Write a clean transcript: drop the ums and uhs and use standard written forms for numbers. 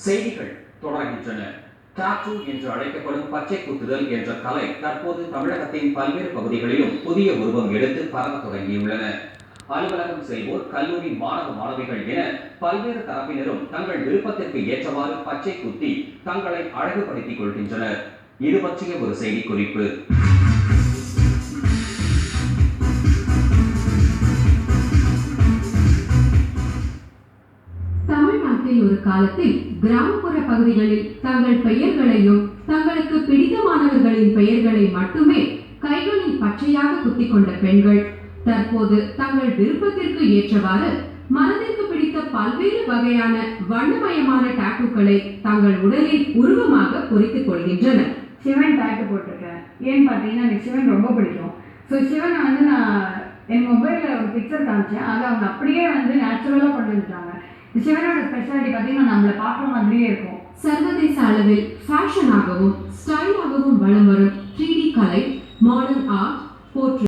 செய்திகள் தொடர்கின்றன. டாட்டூ என்று அழைக்கப்படும் பச்சை குத்துதல் என்ற கலை தற்போது தமிழகத்தின் பல்வேறு பகுதிகளிலும் புதிய உருவம் எடுத்து பரவ தொடங்கியுள்ளன. அலுவலகம் செல்வோர், கல்லூரி மாணவ மாணவிகள் என பல்வேறு தரப்பினரும் தங்கள் விருப்பத்திற்கு ஏற்றவாறு பச்சை குத்தி தங்களை அழகுபடுத்திக் கொள்கின்றனர். இது பற்றிய ஒரு செய்தி குறிப்பு. தமிழ்நாட்டில் ஒரு காலத்தில் கிராமப்புற பகுதிகளில் தங்கள் பெயர்களையும் தங்களுக்கு பிடித்தமானவர்களின் பெயர்களை மட்டுமே கைகளில் பச்சையாக குத்திக் கொண்ட பெண்கள் தற்போது தங்கள் விருப்பத்திற்கு ஏற்றவாறு மனதிற்கு பிடித்த பல்வேறு வகையான வண்ணமயமான டாட்டூக்களை தங்கள் உடலில் உருவமாக பொறித்துக் கொள்கின்றனர். சிவன் டாட்டூ போட்டிருக்கேன். ஏன்னு பார்த்தீங்கன்னா எனக்கு சிவன் ரொம்ப பிடிக்கும். ஸோ சிவனை நான் என் மொபைலில் ஒரு பிக்சர் காமிச்சேன். அதை அவங்க அப்படியே நேச்சுரலாக கொண்டு வந்துட்டாங்க. சிவனோட ஸ்பெஷாலிட்டி பார்த்தீங்கன்னா நம்மளை பார்க்குற மாதிரியே இருக்கும். சர்வதேச அளவில் ஃபேஷனாகவும் ஸ்டைலாகவும் வலம் வரும் 3D கலை, மாடர்ன் ஆர்ட், போர்ட்ரேட்